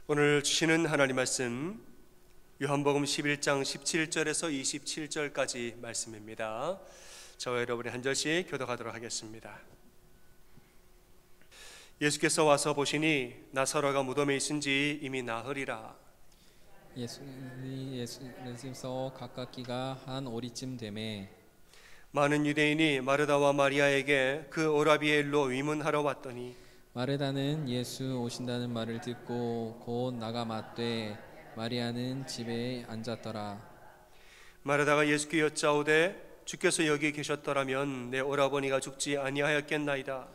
오늘 주시는 하나님 말씀 요한복음 11장 17절에서 27절까지 말씀입니다. 저와 여러분이 한 절씩 교독하도록 하겠습니다. 예수께서 와서 보시니 나사로가 무덤에 있은지 이미 나흘이라. 예수께서 가깝기가 한 오리쯤 되매 많은 유대인이 마르다와 마리아에게 그 오라비의 일로 위문하러 왔더니 마르다는 예수 오신다는 말을 듣고 곧 나가 맞되 마리아는 집에 앉았더라. 마르다가 예수께 여짜오되 주께서 여기 계셨더라면 내 오라버니가 죽지 아니하였겠나이다.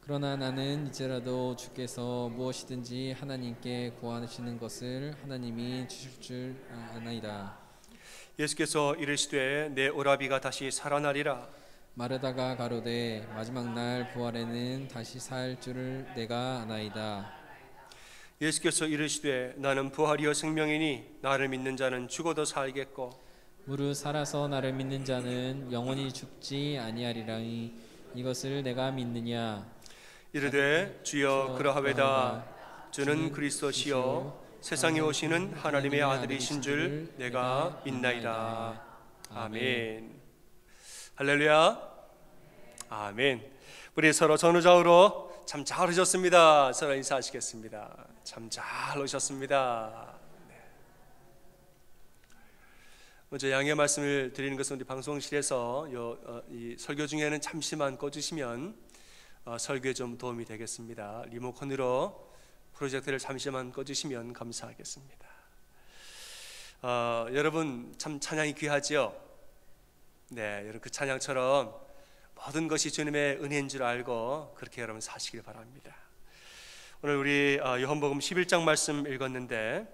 그러나 나는 이제라도 주께서 무엇이든지 하나님께 구하시는 것을 하나님이 주실 줄 아나이다. 예수께서 이르시되 내 오라비가 다시 살아나리라. 마르다가 가로되 마지막 날 부활에는 다시 살 줄을 내가 아나이다. 예수께서 이르시되 나는 부활이요 생명이니 나를 믿는 자는 죽어도 살겠고 무릇 살아서 나를 믿는 자는 영원히 죽지 아니하리라니 이것을 내가 믿느냐. 이르되 주여 그러하외다. 주는 그리스도시요 세상에 오시는 하나님의 아들이신 줄 내가 믿나이다. 아멘. 할렐루야. 아멘. 우리 서로 전후좌우로 참 잘 오셨습니다. 서로 인사하시겠습니다. 참 잘 오셨습니다. 네. 먼저 양해 말씀을 드리는 것은 우리 방송실에서 이 설교 중에는 잠시만 꺼주시면 설교에 좀 도움이 되겠습니다. 리모컨으로 프로젝트를 잠시만 꺼주시면 감사하겠습니다. 여러분 참 찬양이 귀하지요? 네, 여러분 그 찬양처럼 모든 것이 주님의 은혜인 줄 알고 그렇게 여러분 사시길 바랍니다. 오늘 우리 요한복음 11장 말씀 읽었는데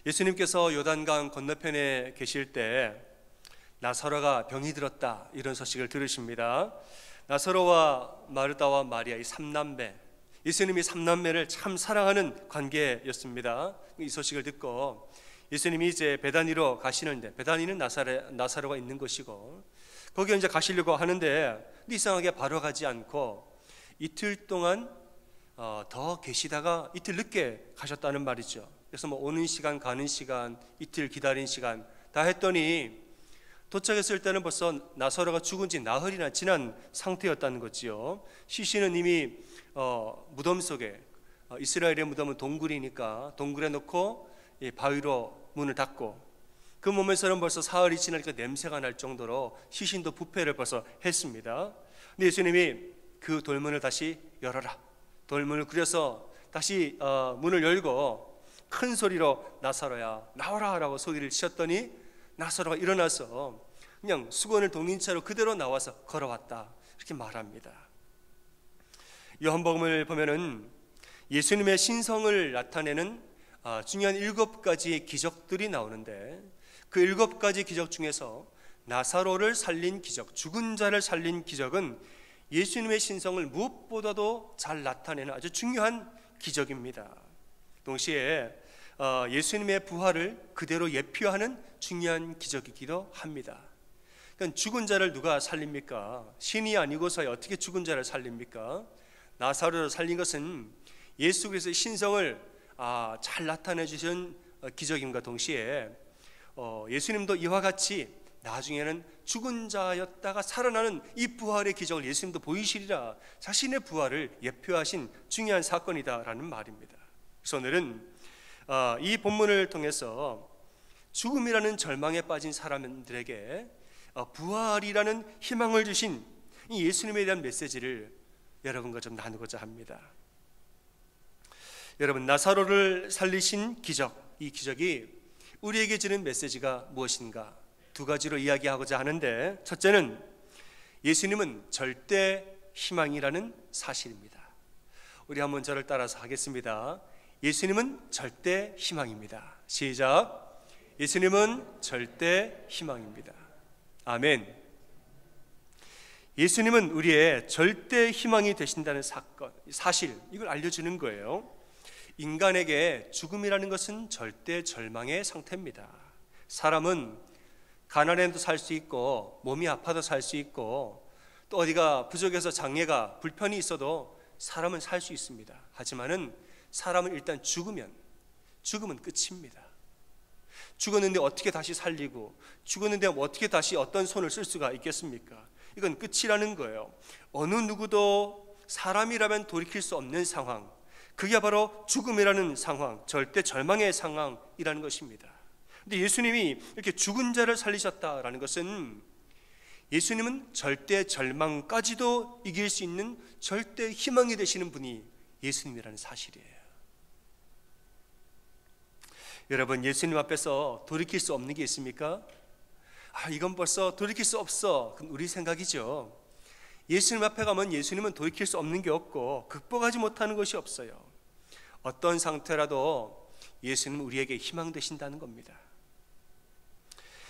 예수님께서 요단강 건너편에 계실 때 나사로가 병이 들었다 이런 소식을 들으십니다. 나사로와 마르다와 마리아 이 삼남매, 예수님이 삼남매를 참 사랑하는 관계였습니다. 이 소식을 듣고 예수님이 이제 베다니로 가시는데, 베다니는 나사로가 있는 곳이고 거기 이제 가시려고 하는데 이상하게 바로 가지 않고 이틀 동안 더 계시다가 이틀 늦게 가셨다는 말이죠. 그래서 뭐 오는 시간 가는 시간 이틀 기다린 시간 다 했더니 도착했을 때는 벌써 나사로가 죽은 지 나흘이나 지난 상태였다는 거지요. 시신은 이미 무덤 속에, 이스라엘의 무덤은 동굴이니까 동굴에 넣고 바위로 문을 닫고 그 몸에서는 벌써 사흘이 지나니까 냄새가 날 정도로 시신도 부패를 벌써 했습니다. 근데 예수님이 그 돌문을 다시 열어라, 돌문을 그려서 다시 문을 열고 큰 소리로 나사로야 나와라 라고 소리를 치셨더니 나사로가 일어나서 그냥 수건을 동인 채로 그대로 나와서 걸어왔다 이렇게 말합니다. 요한복음을 보면은 예수님의 신성을 나타내는 중요한 7가지의 기적들이 나오는데 그 7가지 기적 중에서 나사로를 살린 기적, 죽은 자를 살린 기적은 예수님의 신성을 무엇보다도 잘 나타내는 아주 중요한 기적입니다. 동시에 예수님의 부활을 그대로 예표하는 중요한 기적이기도 합니다. 그러니까 죽은 자를 누가 살립니까? 신이 아니고서야 어떻게 죽은 자를 살립니까? 나사로를 살린 것은 예수 그리스도의 신성을 잘 나타내 주신 기적임과 동시에 예수님도 이와 같이 나중에는 죽은 자였다가 살아나는 이 부활의 기적을 예수님도 보이시리라 자신의 부활을 예표하신 중요한 사건이다라는 말입니다. 그래서 오늘은 이 본문을 통해서 죽음이라는 절망에 빠진 사람들에게 부활이라는 희망을 주신 이 예수님에 대한 메시지를 여러분과 좀 나누고자 합니다. 여러분, 나사로를 살리신 기적, 이 기적이 우리에게 주는 메시지가 무엇인가 2가지로 이야기하고자 하는데, 첫째는 예수님은 절대 희망이라는 사실입니다. 우리 한번 저를 따라서 하겠습니다. 예수님은 절대 희망입니다. 시작. 예수님은 절대 희망입니다. 아멘. 예수님은 우리의 절대 희망이 되신다는 사실, 이걸 알려주는 거예요. 인간에게 죽음이라는 것은 절대 절망의 상태입니다. 사람은 가난해도 살 수 있고 몸이 아파도 살 수 있고 또 어디가 부족해서 장애가 불편이 있어도 사람은 살 수 있습니다. 하지만은 사람은 일단 죽으면 끝입니다. 죽었는데 어떻게 다시 살리고, 죽었는데 어떻게 다시 어떤 손을 쓸 수가 있겠습니까? 이건 끝이라는 거예요. 어느 누구도 사람이라면 돌이킬 수 없는 상황, 그게 바로 죽음이라는 상황, 절대 절망의 상황이라는 것입니다. 근데 예수님이 이렇게 죽은 자를 살리셨다라는 것은 예수님은 절대 절망까지도 이길 수 있는 절대 희망이 되시는 분이 예수님이라는 사실이에요. 여러분, 예수님 앞에서 돌이킬 수 없는 게 있습니까? 이건 벌써 돌이킬 수 없어. 그건 우리 생각이죠. 예수님 앞에 가면 예수님은 돌이킬 수 없는 게 없고 극복하지 못하는 것이 없어요. 어떤 상태라도 예수님은 우리에게 희망 되신다는 겁니다.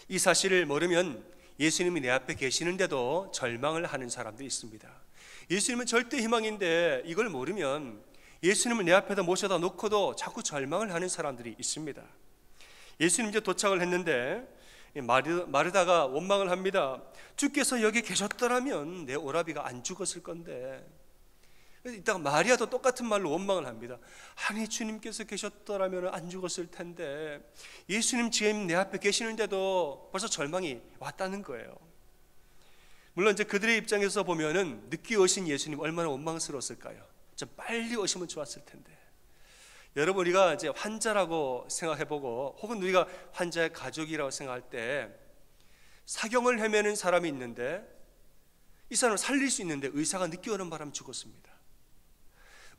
이 사실을 모르면 예수님이 내 앞에 계시는데도 절망을 하는 사람도 있습니다. 예수님은 절대 희망인데 이걸 모르면 예수님을 내 앞에다 모셔다 놓고도 자꾸 절망을 하는 사람들이 있습니다. 예수님 이제 도착을 했는데 마르다가 원망을 합니다. 주께서 여기 계셨더라면 내 오라비가 안 죽었을 건데. 이따가 마리아도 똑같은 말로 원망을 합니다. 아니, 주님께서 계셨더라면 안 죽었을 텐데. 예수님 지금 내 앞에 계시는데도 벌써 절망이 왔다는 거예요. 물론 이제 그들의 입장에서 보면은 늦게 오신 예수님 얼마나 원망스러웠을까요? 좀 빨리 오시면 좋았을 텐데. 여러분, 우리가 이제 환자라고 생각해보고 혹은 우리가 환자의 가족이라고 생각할 때 사경을 헤매는 사람이 있는데 이 사람을 살릴 수 있는데 의사가 늦게 오는 바람에 죽었습니다.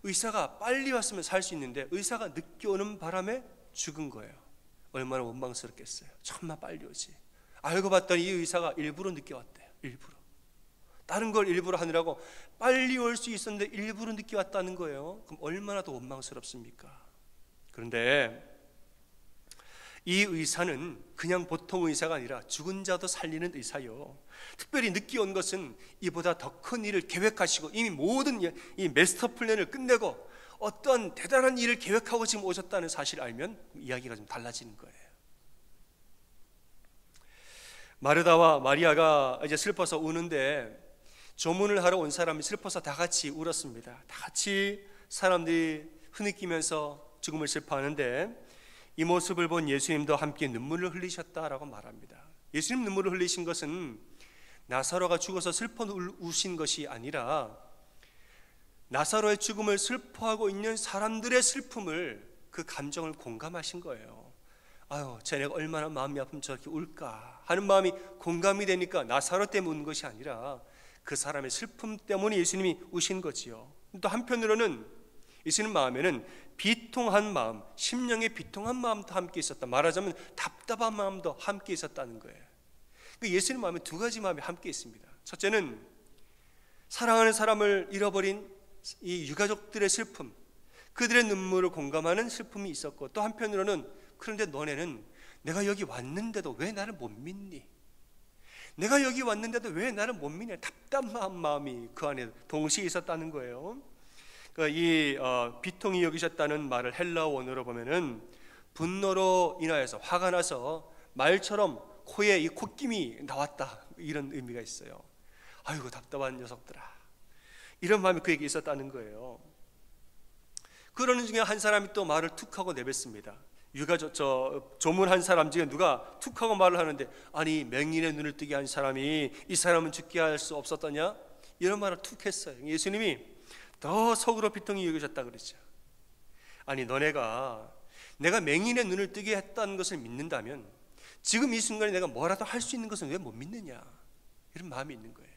의사가 빨리 왔으면 살 수 있는데 의사가 늦게 오는 바람에 죽은 거예요. 얼마나 원망스럽겠어요. 정말 빨리 오지. 알고 봤더니 이 의사가 일부러 늦게 왔대요. 일부러. 다른 걸 일부러 하느라고 빨리 올 수 있었는데 일부러 늦게 왔다는 거예요. 그럼 얼마나 더 원망스럽습니까? 그런데 이 의사는 그냥 보통 의사가 아니라 죽은 자도 살리는 의사요. 특별히 늦게 온 것은 이보다 더 큰 일을 계획하시고 이미 모든 이 마스터 플랜을 끝내고 어떤 대단한 일을 계획하고 지금 오셨다는 사실을 알면 이야기가 좀 달라지는 거예요. 마르다와 마리아가 이제 슬퍼서 우는데 조문을 하러 온 사람이 슬퍼서 다 같이 울었습니다. 다 같이 사람들이 흐느끼면서 죽음을 슬퍼하는데 이 모습을 본 예수님도 함께 눈물을 흘리셨다라고 말합니다. 예수님 눈물을 흘리신 것은 나사로가 죽어서 슬퍼 우신 것이 아니라 나사로의 죽음을 슬퍼하고 있는 사람들의 슬픔을, 그 감정을 공감하신 거예요. 아유, 쟤네가 얼마나 마음이 아프면 저렇게 울까 하는 마음이 공감이 되니까 나사로 때문에 운 것이 아니라 그 사람의 슬픔 때문에 예수님이 우신 거지요. 또 한편으로는 예수님 마음에는 비통한 마음, 심령의 비통한 마음도 함께 있었다. 말하자면 답답한 마음도 함께 있었다는 거예요. 예수님 마음에 두 가지 마음이 함께 있습니다. 첫째는 사랑하는 사람을 잃어버린 이 유가족들의 슬픔, 그들의 눈물을 공감하는 슬픔이 있었고, 또 한편으로는 그런데 너네는 내가 여기 왔는데도 왜 나를 못 믿니? 내가 여기 왔는데도 왜 나를 못 믿냐? 답답한 마음이 그 안에 동시에 있었다는 거예요. 이 비통히 여기셨다는 말을 헬라어 원어로 보면은 분노로 인하여서, 화가 나서 말처럼 코에 이 콧김이 나왔다, 이런 의미가 있어요. 아이고 답답한 녀석들아, 이런 마음이 그에게 있었다는 거예요. 그러는 중에 한 사람이 또 말을 툭 하고 내뱉습니다. 조문한 사람 중에 누가 툭 하고 말을 하는데, 아니 맹인의 눈을 뜨게 한 사람이 이 사람은 죽게 할 수 없었더냐, 이런 말을 툭 했어요. 예수님이 더 속으로 비통히 여기셨다 그러죠. 아니 너네가 내가 맹인의 눈을 뜨게 했다는 것을 믿는다면 지금 이 순간에 내가 뭐라도 할 수 있는 것은 왜 못 믿느냐, 이런 마음이 있는 거예요.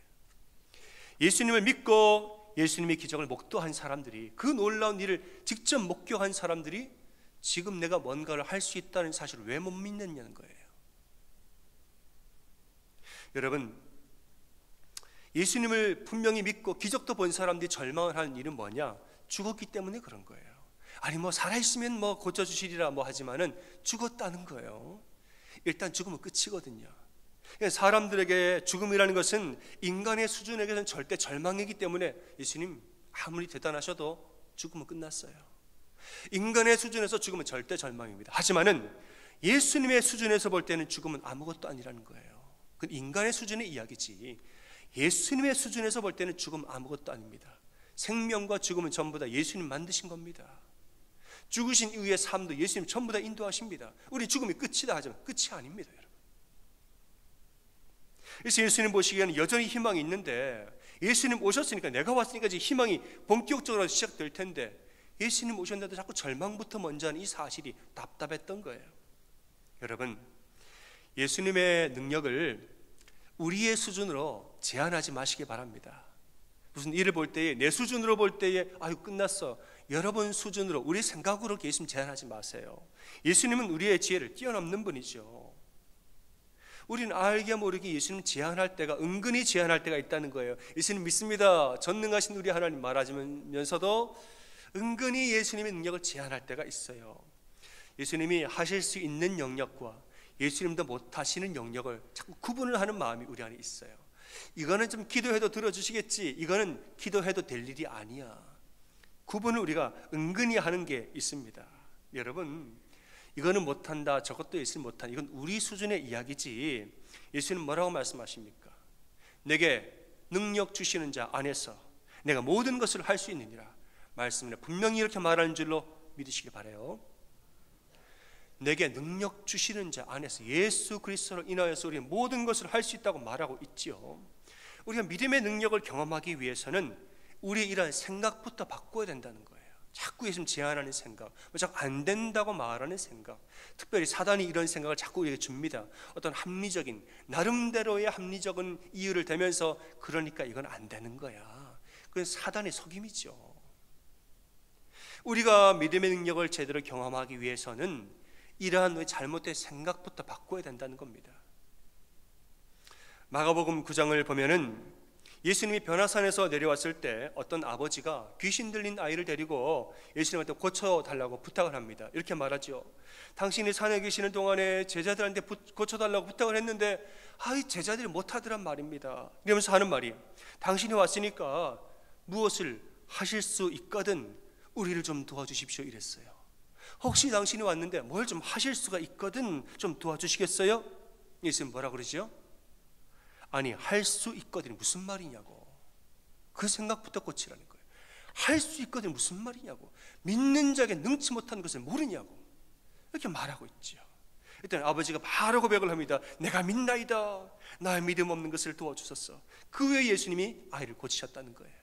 예수님을 믿고 예수님의 기적을 목도한 사람들이, 그 놀라운 일을 직접 목격한 사람들이 지금 내가 뭔가를 할 수 있다는 사실을 왜 못 믿느냐는 거예요. 여러분, 예수님을 분명히 믿고 기적도 본 사람들이 절망을 하는 일은 뭐냐? 죽었기 때문에 그런 거예요. 아니 뭐 살아있으면 뭐 고쳐주시리라 뭐 하지만은 죽었다는 거예요. 일단 죽으면 끝이거든요. 사람들에게 죽음이라는 것은 인간의 수준에게는 절대 절망이기 때문에 예수님 아무리 대단하셔도 죽으면 끝났어요. 인간의 수준에서 죽으면 절대 절망입니다. 하지만은 예수님의 수준에서 볼 때는 죽음은 아무것도 아니라는 거예요. 그건 인간의 수준의 이야기지, 예수님의 수준에서 볼 때는 죽음 아무것도 아닙니다. 생명과 죽음은 전부 다 예수님 만드신 겁니다. 죽으신 이후의 삶도 예수님 전부 다 인도하십니다. 우리 죽음이 끝이다 하지만 끝이 아닙니다, 여러분. 그래서 예수님 보시기에는 여전히 희망이 있는데, 예수님 오셨으니까, 내가 왔으니까 이제 희망이 본격적으로 시작될 텐데, 예수님 오셨는데도 자꾸 절망부터 먼저 하는 이 사실이 답답했던 거예요. 여러분, 예수님의 능력을 우리의 수준으로 제한하지 마시기 바랍니다. 무슨 일을 볼 때에 내 수준으로 볼 때에 아유 끝났어, 여러분 수준으로, 우리 생각으로 예수님 제한하지 마세요. 예수님은 우리의 지혜를 뛰어넘는 분이죠. 우리는 알게 모르게 예수님 제한할 때가, 은근히 제한할 때가 있다는 거예요. 예수님 믿습니다, 전능하신 우리 하나님 말하면서도 은근히 예수님의 능력을 제한할 때가 있어요. 예수님이 하실 수 있는 영역과 예수님도 못하시는 영역을 자꾸 구분을 하는 마음이 우리 안에 있어요. 이거는 좀 기도해도 들어주시겠지, 이거는 기도해도 될 일이 아니야. 구분을 우리가 은근히 하는 게 있습니다. 여러분, 이거는 못한다, 저것도 예수님 못한다, 이건 우리 수준의 이야기지. 예수님 뭐라고 말씀하십니까? 내게 능력 주시는 자 안에서 내가 모든 것을 할 수 있느니라 말씀을 분명히 이렇게 말하는 줄로 믿으시기 바라요. 내게 능력 주시는 자 안에서, 예수 그리스도로 인하여서 우리는 모든 것을 할 수 있다고 말하고 있지요. 우리가 믿음의 능력을 경험하기 위해서는 우리의 이러한 생각부터 바꿔야 된다는 거예요. 자꾸 예수님 제한하는 생각, 자꾸 안 된다고 말하는 생각, 특별히 사단이 이런 생각을 자꾸 우리에게 줍니다. 어떤 합리적인, 나름대로의 합리적인 이유를 대면서 그러니까 이건 안 되는 거야. 그건 사단의 속임이죠. 우리가 믿음의 능력을 제대로 경험하기 위해서는 이러한 잘못된 생각부터 바꿔야 된다는 겁니다. 마가복음 9장을 보면은 예수님이 변화산에서 내려왔을 때 어떤 아버지가 귀신 들린 아이를 데리고 예수님한테 고쳐달라고 부탁을 합니다. 이렇게 말하죠. 당신이 산에 계시는 동안에 제자들한테 고쳐달라고 부탁을 했는데 이 제자들이 못하더란 말입니다. 이러면서 하는 말이, 당신이 왔으니까 무엇을 하실 수 있거든 우리를 좀 도와주십시오 이랬어요. 혹시 당신이 왔는데 뭘 좀 하실 수가 있거든 좀 도와주시겠어요? 예수님 뭐라 그러죠? 아니, 할 수 있거든 무슨 말이냐고. 그 생각부터 고치라는 거예요. 할 수 있거든 무슨 말이냐고. 믿는 자에게 능치 못한 것을 모르냐고. 이렇게 말하고 있죠. 일단 아버지가 바로 고백을 합니다. 내가 믿나이다, 나의 믿음 없는 것을 도와주소서. 그 후에 예수님이 아이를 고치셨다는 거예요.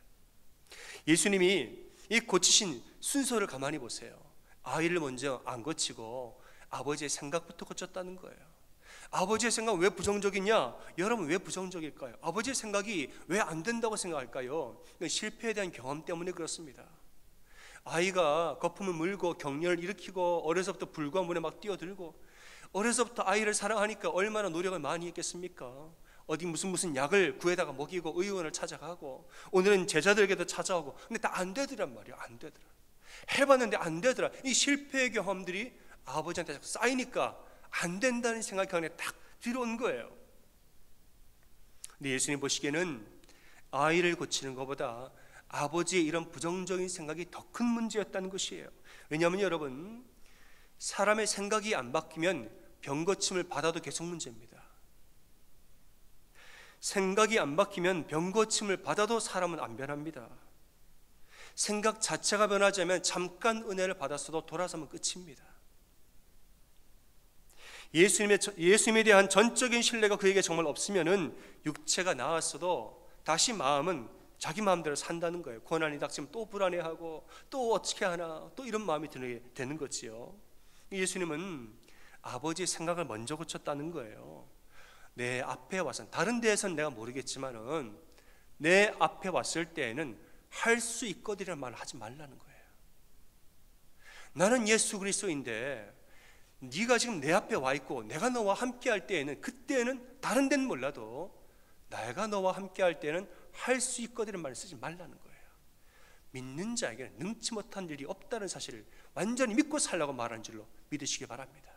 예수님이 이 고치신 순서를 가만히 보세요. 아이를 먼저 안 고치고 아버지의 생각부터 고쳤다는 거예요. 아버지의 생각은 왜 부정적이냐? 여러분, 왜 부정적일까요? 아버지의 생각이 왜 안 된다고 생각할까요? 실패에 대한 경험 때문에 그렇습니다. 아이가 거품을 물고 격려를 일으키고 어려서부터 불과 물에 막 뛰어들고, 어려서부터 아이를 사랑하니까 얼마나 노력을 많이 했겠습니까? 어디 무슨 약을 구해다가 먹이고 의원을 찾아가고, 오늘은 제자들에게도 찾아오고, 근데 다 안 되더란 말이에요. 안 되더라. 해봤는데 안 되더라. 이 실패의 경험들이 아버지한테 자꾸 쌓이니까 안 된다는 생각이 그냥 딱 들어온 거예요. 근데 예수님 보시기에는 아이를 고치는 것보다 아버지의 이런 부정적인 생각이 더 큰 문제였다는 것이에요. 왜냐하면 여러분, 사람의 생각이 안 바뀌면 병 고침을 받아도 계속 문제입니다. 생각이 안 바뀌면 병 고침을 받아도 사람은 안 변합니다. 생각 자체가 변하지 않으면 잠깐 은혜를 받았어도 돌아서면 끝입니다. 예수님에 대한 전적인 신뢰가 그에게 정말 없으면은 육체가 나았어도 다시 마음은 자기 마음대로 산다는 거예요. 고난이 닥치면 또 불안해하고 또 어떻게 하나, 또 이런 마음이 드는 거지요. 예수님은 아버지의 생각을 먼저 고쳤다는 거예요. 내 앞에 와서, 다른 데에서는 내가 모르겠지만은 내 앞에 왔을 때에는 할 수 있거든이라는 말을 하지 말라는 거예요. 나는 예수 그리스도인데 네가 지금 내 앞에 와 있고 내가 너와 함께 할 때에는, 그때는 다른 데는 몰라도 내가 너와 함께 할 때는 할 수 있거든이라는 말을 쓰지 말라는 거예요. 믿는 자에게는 능치 못한 일이 없다는 사실을 완전히 믿고 살라고 말하는 줄로 믿으시기 바랍니다.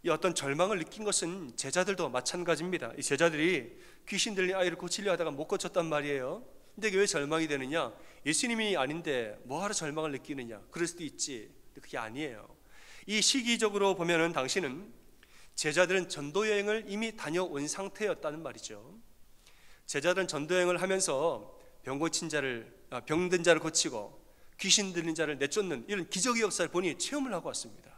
이 어떤 절망을 느낀 것은 제자들도 마찬가지입니다. 이 제자들이 귀신 들린 아이를 고치려 하다가 못 고쳤단 말이에요. 근데 이게 왜 절망이 되느냐? 예수님이 아닌데 뭐하러 절망을 느끼느냐? 그럴 수도 있지. 근데 그게 아니에요. 이 시기적으로 보면은 당시는 제자들은 전도여행을 이미 다녀온 상태였다는 말이죠. 제자들은 전도여행을 하면서 병든 자를 고치고 귀신 들린 자를 내쫓는 이런 기적의 역사를 본인이 체험을 하고 왔습니다.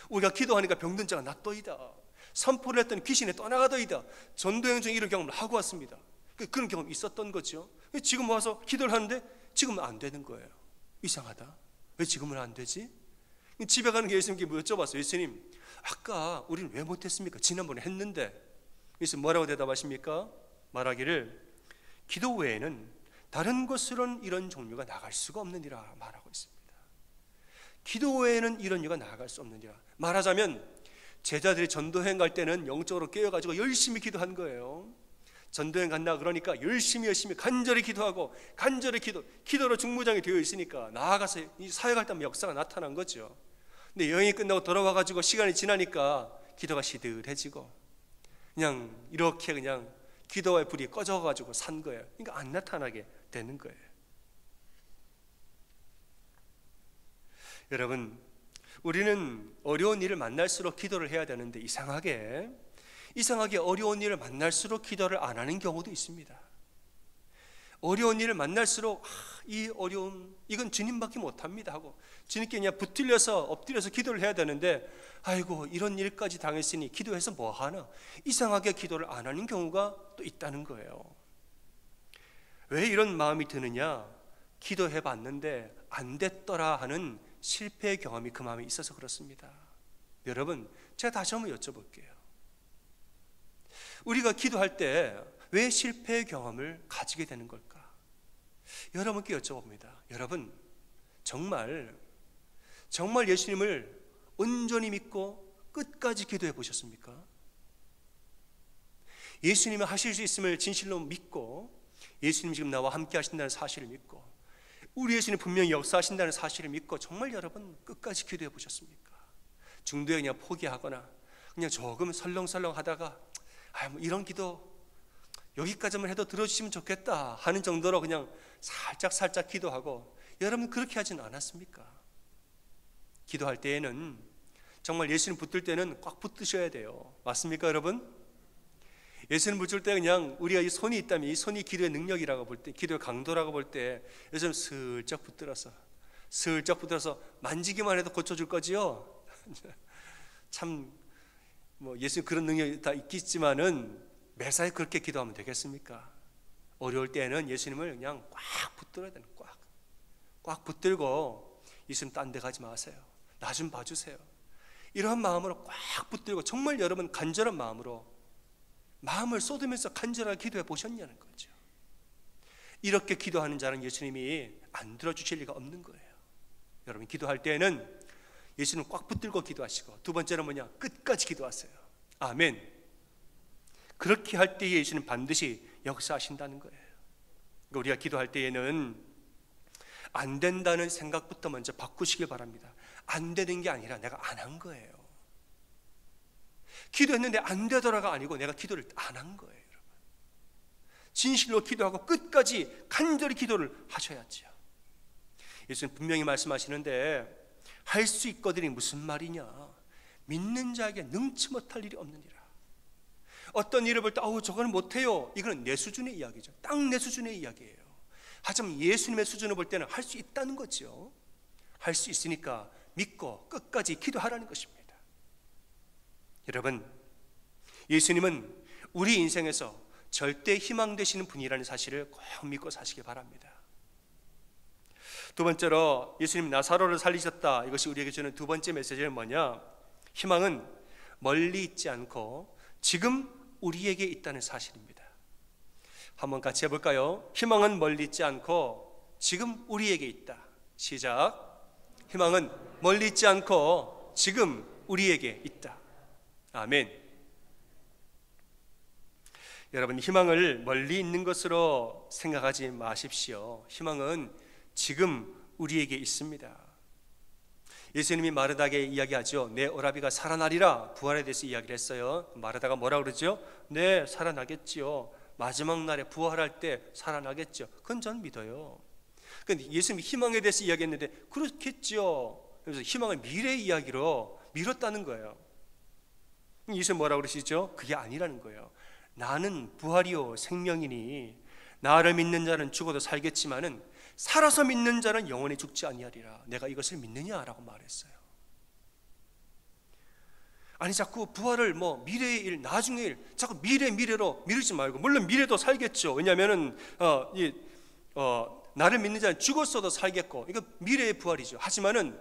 우리가 기도하니까 병든 자가 낫더이다, 선포를 했더니 귀신이 떠나가더이다, 전도여행 중에 이런 경험을 하고 왔습니다. 그런 경험이 있었던 거죠. 지금 와서 기도를 하는데 지금은 안 되는 거예요. 이상하다, 왜 지금은 안 되지? 집에 가는 게 예수님께 여쭤봤어요. 예수님, 아까 우리는 왜 못했습니까? 지난번에 했는데. 예수님 뭐라고 대답하십니까? 말하기를 기도 외에는 다른 것으로는 이런 종류가 나갈 수가 없느니라 말하고 있습니다. 기도 외에는 이런 이유가 나아갈 수 없느니라. 말하자면 제자들이 전도여행 갈 때는 영적으로 깨어가지고 열심히 기도한 거예요. 전도여행 간다 그러니까 열심히 간절히 기도하고 간절히 기도로 중무장이 되어 있으니까 나아가서 사역할 때 역사가 나타난 거죠. 근데 여행이 끝나고 돌아와가지고 시간이 지나니까 기도가 시들해지고 그냥 이렇게 그냥 기도의 불이 꺼져가지고 산 거예요. 그러니까 안 나타나게 되는 거예요. 여러분, 우리는 어려운 일을 만날수록 기도를 해야 되는데 이상하게 어려운 일을 만날수록 기도를 안 하는 경우도 있습니다. 어려운 일을 만날수록 이 어려움 이건 주님밖에 못합니다 하고 주님께 그냥 붙들려서 엎드려서 기도를 해야 되는데 아이고 이런 일까지 당했으니 기도해서 뭐하나, 이상하게 기도를 안 하는 경우가 또 있다는 거예요. 왜 이런 마음이 드느냐? 기도해봤는데 안 됐더라 하는 실패의 경험이 그 마음에 있어서 그렇습니다. 여러분, 제가 다시 한번 여쭤볼게요. 우리가 기도할 때 왜 실패의 경험을 가지게 되는 걸까? 여러분께 여쭤봅니다. 여러분, 정말 예수님을 온전히 믿고 끝까지 기도해 보셨습니까? 예수님이 하실 수 있음을 진실로 믿고 예수님 지금 나와 함께 하신다는 사실을 믿고 우리 예수님 분명히 역사하신다는 사실을 믿고 정말 여러분 끝까지 기도해 보셨습니까? 중도에 그냥 포기하거나 그냥 조금 설렁설렁 하다가 뭐 이런 기도 여기까지만 해도 들어주시면 좋겠다 하는 정도로 그냥 살짝 기도하고, 여러분 그렇게 하지는 않았습니까? 기도할 때에는 정말 예수님 붙들 때는 꽉 붙드셔야 돼요. 맞습니까 여러분? 예수님 붙들 때 그냥 우리가 이 손이 있다면 이 손이 기도의 능력이라고 볼 때, 기도의 강도라고 볼 때 예수님 슬쩍 붙들어서 만지기만 해도 고쳐줄 거지요. 참 뭐 예수님 그런 능력이 다 있겠지만은 매사에 그렇게 기도하면 되겠습니까? 어려울 때는 예수님을 그냥 꽉 붙들어야 되는, 꽉 붙들고 예수님 딴 데 가지 마세요, 나 좀 봐주세요, 이런 마음으로 꽉 붙들고 정말 여러분 간절한 마음으로 마음을 쏟으면서 간절하게 기도해 보셨냐는 거죠. 이렇게 기도하는 자는 예수님이 안 들어주실 리가 없는 거예요. 여러분 기도할 때는 예수님 꽉 붙들고 기도하시고, 두 번째는 뭐냐? 끝까지 기도하세요. 아멘. 그렇게 할 때에 예수님 반드시 역사하신다는 거예요. 우리가 기도할 때에는 안 된다는 생각부터 먼저 바꾸시길 바랍니다. 안 되는 게 아니라 내가 안 한 거예요. 기도했는데 안 되더라가 아니고 내가 기도를 안 한 거예요. 여러분, 진실로 기도하고 끝까지 간절히 기도를 하셔야죠. 예수님 분명히 말씀하시는데 할 수 있거든이 무슨 말이냐? 믿는 자에게 능치 못할 일이 없느니라. 어떤 일을 볼 때 저거는 못해요, 이거는 내 수준의 이야기죠. 딱 내 수준의 이야기예요. 하지만 예수님의 수준을 볼 때는 할 수 있다는 거죠. 할 수 있으니까 믿고 끝까지 기도하라는 것입니다. 여러분, 예수님은 우리 인생에서 절대 희망 되시는 분이라는 사실을 꼭 믿고 사시기 바랍니다. 두 번째로 예수님 나사로를 살리셨다. 이것이 우리에게 주는 두 번째 메시지는 뭐냐? 희망은 멀리 있지 않고 지금 우리에게 있다는 사실입니다. 한번 같이 해볼까요? 희망은 멀리 있지 않고 지금 우리에게 있다. 시작. 희망은 멀리 있지 않고 지금 우리에게 있다. 아멘. 여러분, 희망을 멀리 있는 것으로 생각하지 마십시오. 희망은 지금 우리에게 있습니다. 예수님이 마르다에게 이야기하죠. 내 오라비가 살아나리라. 부활에 대해서 이야기를 했어요. 마르다가 뭐라고 그러죠? 네, 살아나겠지요. 마지막 날에 부활할 때 살아나겠죠. 그건 전 믿어요. 근데 예수님이 희망에 대해서 이야기했는데 그렇겠지요. 그래서 희망을 미래 이야기로 미뤘다는 거예요. 예수님 뭐라고 그러시죠? 그게 아니라는 거예요. 나는 부활이요 생명이니 나를 믿는 자는 죽어도 살겠지만은 살아서 믿는 자는 영원히 죽지 아니하리라. 내가 이것을 믿느냐라고 말했어요. 아니 자꾸 부활을 미래의 일, 나중의 일, 자꾸 미래로 미루지 말고, 물론 미래도 살겠죠. 왜냐하면은 나를 믿는 자는 죽었어도 살겠고, 이거 미래의 부활이죠. 하지만은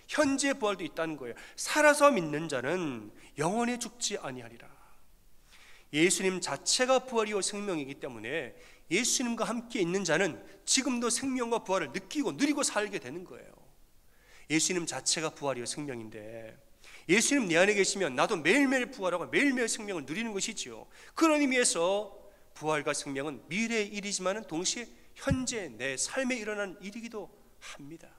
현재의 부활도 있다는 거예요. 살아서 믿는 자는 영원히 죽지 아니하리라. 예수님 자체가 부활이요 생명이기 때문에 예수님과 함께 있는 자는 지금도 생명과 부활을 느끼고 누리고 살게 되는 거예요. 예수님 자체가 부활이요 생명인데, 예수님 내 안에 계시면 나도 매일매일 부활하고 매일매일 생명을 누리는 것이지요. 그런 의미에서 부활과 생명은 미래의 일이지만 동시에 현재 내 삶에 일어난 일이기도 합니다.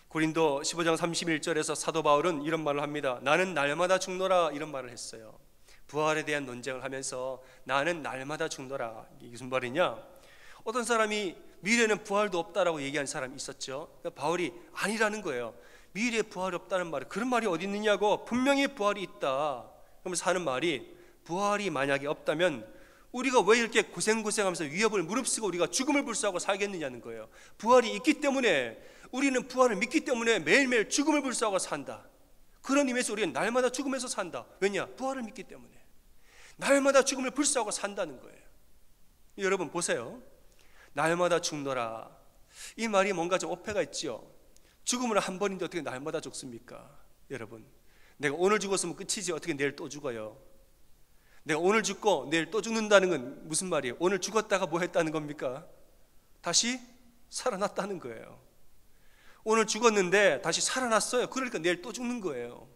고린도 15장 31절에서 사도 바울은 이런 말을 합니다. 나는 날마다 죽노라, 이런 말을 했어요. 부활에 대한 논쟁을 하면서 나는 날마다 죽노라. 이게 무슨 말이냐? 어떤 사람이 미래에는 부활도 없다라고 얘기한 사람이 있었죠. 그러니까 바울이 아니라는 거예요. 미래에 부활이 없다는 말이, 그런 말이 어디 있느냐고. 분명히 부활이 있다. 그러면서 하는 말이, 부활이 만약에 없다면 우리가 왜 이렇게 고생하면서 위협을 무릅쓰고 우리가 죽음을 불사하고 살겠느냐는 거예요. 부활이 있기 때문에, 우리는 부활을 믿기 때문에 매일매일 죽음을 불사하고 산다. 그런 의미에서 우리는 날마다 죽으면서 산다. 왜냐? 부활을 믿기 때문에 날마다 죽음을 불사하고 산다는 거예요. 여러분 보세요. 날마다 죽노라, 이 말이 뭔가 좀 오해가 있죠. 죽음을 한 번인데 어떻게 날마다 죽습니까? 여러분, 내가 오늘 죽었으면 끝이지 어떻게 내일 또 죽어요? 내가 오늘 죽고 내일 또 죽는다는 건 무슨 말이에요? 오늘 죽었다가 뭐 했다는 겁니까? 다시 살아났다는 거예요. 오늘 죽었는데 다시 살아났어요. 그러니까 내일 또 죽는 거예요.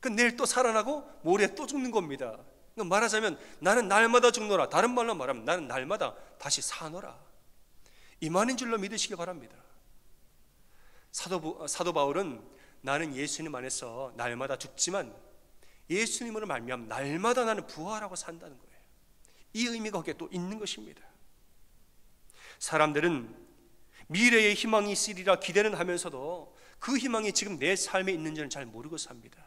그 내일 또 살아나고 모레 또 죽는 겁니다. 그러니까 말하자면 나는 날마다 죽노라, 다른 말로 말하면 나는 날마다 다시 사노라, 이 말인 줄로 믿으시기 바랍니다. 사도 바울은 나는 예수님 안에서 날마다 죽지만 예수님으로 말미암아 날마다 나는 부활하고 산다는 거예요. 이 의미가 거기에 또 있는 것입니다. 사람들은 미래의 희망이 있으리라 기대는 하면서도 그 희망이 지금 내 삶에 있는지는 잘 모르고 삽니다.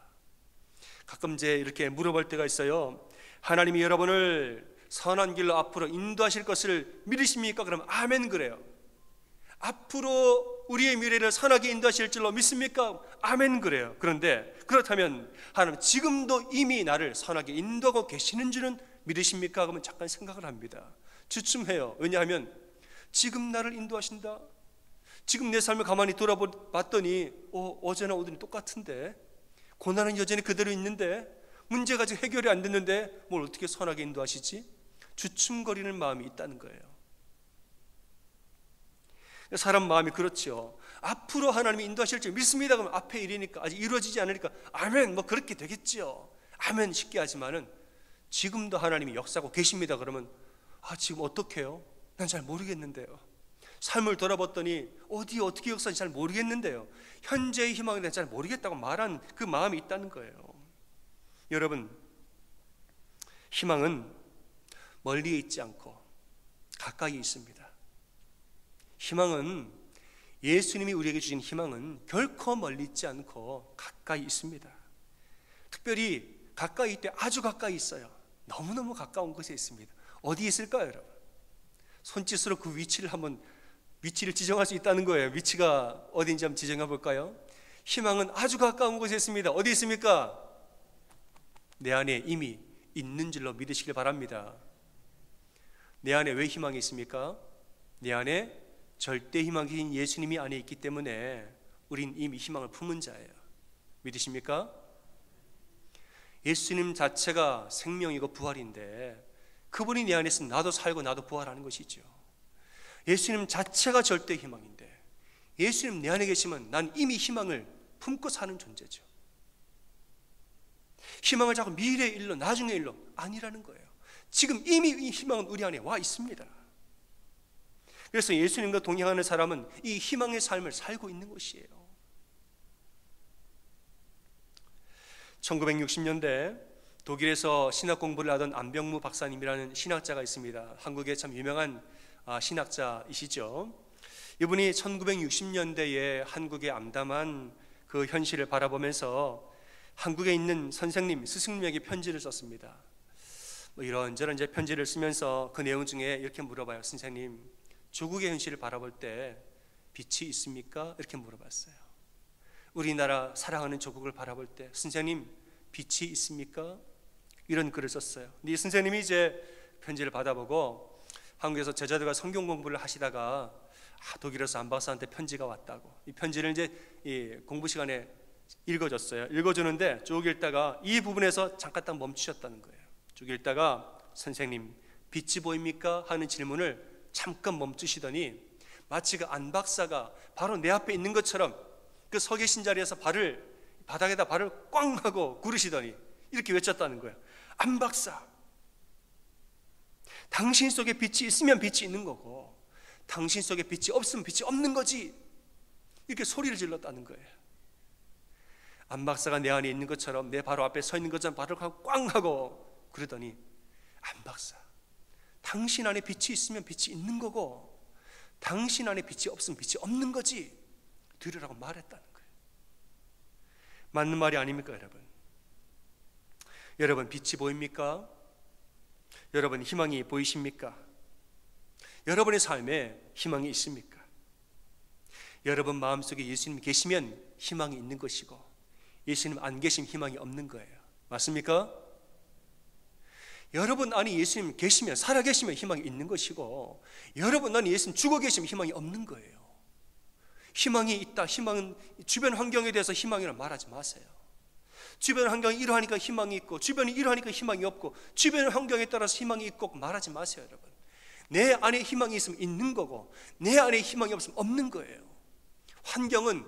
가끔 이렇게 물어볼 때가 있어요. 하나님이 여러분을 선한 길로 앞으로 인도하실 것을 믿으십니까? 그러면 아멘 그래요. 앞으로 우리의 미래를 선하게 인도하실 줄로 믿습니까? 아멘 그래요. 그런데 그렇다면 하나님 지금도 이미 나를 선하게 인도하고 계시는 줄은 믿으십니까? 그러면 잠깐 생각을 합니다. 주춤해요. 왜냐하면 지금 나를 인도하신다, 지금 내 삶을 가만히 돌아봤더니 어제나 오늘이 똑같은데, 고난은 여전히 그대로 있는데, 문제가 아직 해결이 안 됐는데 뭘 어떻게 선하게 인도하시지? 주춤거리는 마음이 있다는 거예요. 사람 마음이 그렇죠. 앞으로 하나님이 인도하실 줄 믿습니다. 그러면 앞에 일이니까, 아직 이루어지지 않으니까 아멘, 그렇게 되겠죠. 아멘 쉽게 하지만은 지금도 하나님이 역사하고 계십니다. 그러면 지금 어떡해요? 난 잘 모르겠는데요. 삶을 돌아봤더니 어떻게 역사인지 잘 모르겠는데요. 현재의 희망에 대해 잘 모르겠다고 말한 그 마음이 있다는 거예요. 여러분, 희망은 멀리 있지 않고 가까이 있습니다. 희망은, 예수님이 우리에게 주신 희망은 결코 멀리 있지 않고 가까이 있습니다. 특별히 가까이 있대, 아주 가까이 있어요. 너무너무 가까운 곳에 있습니다. 어디에 있을까요, 여러분? 손짓으로 그 위치를 지정할 수 있다는 거예요. 위치가 어딘지 한번 지정해 볼까요? 희망은 아주 가까운 곳에 있습니다. 어디 있습니까? 내 안에 이미 있는 줄로 믿으시길 바랍니다. 내 안에 왜 희망이 있습니까? 내 안에 절대 희망인 예수님이 안에 있기 때문에 우린 이미 희망을 품은 자예요. 믿으십니까? 예수님 자체가 생명이고 부활인데 그분이 내 안에 있으면 나도 살고 나도 부활하는 것이죠. 예수님 자체가 절대 희망인데 예수님 내 안에 계시면 난 이미 희망을 품고 사는 존재죠. 희망을 자꾸 미래의 일로, 나중의 일로 아니라는 거예요. 지금 이미 이 희망은 우리 안에 와 있습니다. 그래서 예수님과 동행하는 사람은 이 희망의 삶을 살고 있는 것이에요. 1960년대 독일에서 신학 공부를 하던 안병무 박사님이라는 신학자가 있습니다. 한국의 참 유명한 신학자이시죠. 이분이 1960년대에 한국의 암담한 그 현실을 바라보면서 한국에 있는 선생님, 스승님에게 편지를 썼습니다. 이런저런 편지를 쓰면서 그 내용 중에 이렇게 물어봐요. 선생님, 조국의 현실을 바라볼 때 빛이 있습니까? 이렇게 물어봤어요. 우리나라 사랑하는 조국을 바라볼 때 선생님 빛이 있습니까? 이런 글을 썼어요. 이 선생님이 이제 편지를 받아보고 한국에서 제자들과 성경 공부를 하시다가 독일에서 안 박사한테 편지가 왔다고, 이 편지를 이제 이 공부 시간에 읽어줬어요. 읽어주는데 쭉 읽다가 이 부분에서 잠깐 딱 멈추셨다는 거예요. 쭉 읽다가 선생님 빛이 보입니까? 하는 질문을 잠깐 멈추시더니 마치 그 안 박사가 바로 내 앞에 있는 것처럼 그 서 계신 자리에서 바닥에다 발을 꽝 하고 구르시더니 이렇게 외쳤다는 거예요. 안 박사, 당신 속에 빛이 있으면 빛이 있는 거고 당신 속에 빛이 없으면 빛이 없는 거지. 이렇게 소리를 질렀다는 거예요. 안 박사가 내 안에 있는 것처럼 내 바로 앞에 서 있는 것처럼 발을 꽝 하고 그러더니 안 박사, 당신 안에 빛이 있으면 빛이 있는 거고 당신 안에 빛이 없으면 빛이 없는 거지. 들으라고 말했다는 거예요. 맞는 말이 아닙니까 여러분? 여러분 빛이 보입니까? 여러분 희망이 보이십니까? 여러분의 삶에 희망이 있습니까? 여러분 마음속에 예수님 계시면 희망이 있는 것이고 예수님 안 계시면 희망이 없는 거예요. 맞습니까? 여러분 안에 예수님 계시면, 살아계시면 희망이 있는 것이고 여러분 안에 예수님 죽어 계시면 희망이 없는 거예요. 희망이 있다, 희망은 주변 환경에 대해서 희망이라 말하지 마세요. 주변 환경이 이러하니까 희망이 있고 주변이 이러하니까 희망이 없고 주변 환경에 따라서 희망이 있고 말하지 마세요 여러분. 내 안에 희망이 있으면 있는 거고 내 안에 희망이 없으면 없는 거예요. 환경은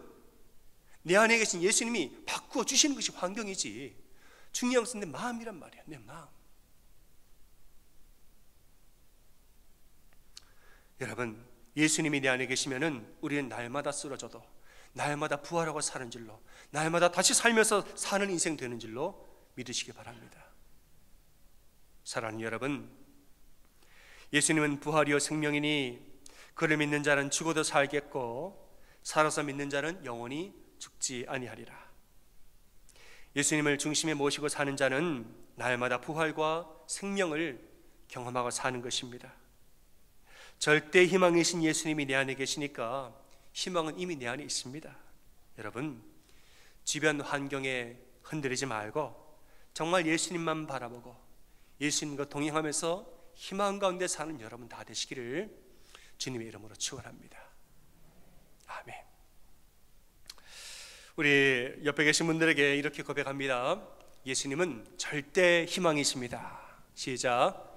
내 안에 계신 예수님이 바꾸어 주시는 것이 환경이지 중요한 것은 내 마음이란 말이에요. 내 마음. 여러분 예수님이 내 안에 계시면은 우리는 날마다 쓰러져도 날마다 부활하고 사는 줄로, 날마다 다시 살면서 사는 인생 되는 줄로 믿으시기 바랍니다. 사랑하는 여러분, 예수님은 부활이요 생명이니 그를 믿는 자는 죽어도 살겠고 살아서 믿는 자는 영원히 죽지 아니하리라. 예수님을 중심에 모시고 사는 자는 날마다 부활과 생명을 경험하고 사는 것입니다. 절대 희망이신 예수님이 내 안에 계시니까 희망은 이미 내 안에 있습니다. 여러분 주변 환경에 흔들리지 말고 정말 예수님만 바라보고 예수님과 동행하면서 희망 가운데 사는 여러분 다 되시기를 주님의 이름으로 축원합니다. 아멘. 우리 옆에 계신 분들에게 이렇게 고백합니다. 예수님은 절대 희망이십니다. 시작.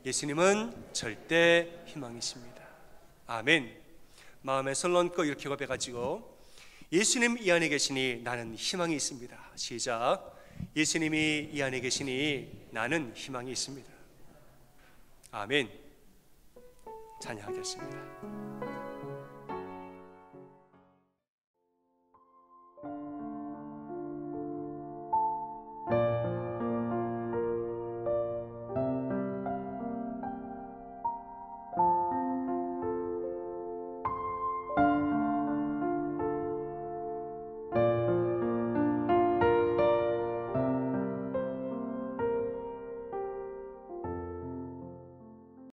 예수님은 절대 희망이십니다. 아멘. 마음에 손 얹고 이렇게 고백하시고 예수님 이 안에 계시니 나는 희망이 있습니다. 시작. 예수님이 이 안에 계시니 나는 희망이 있습니다. 아멘. 찬양하겠습니다.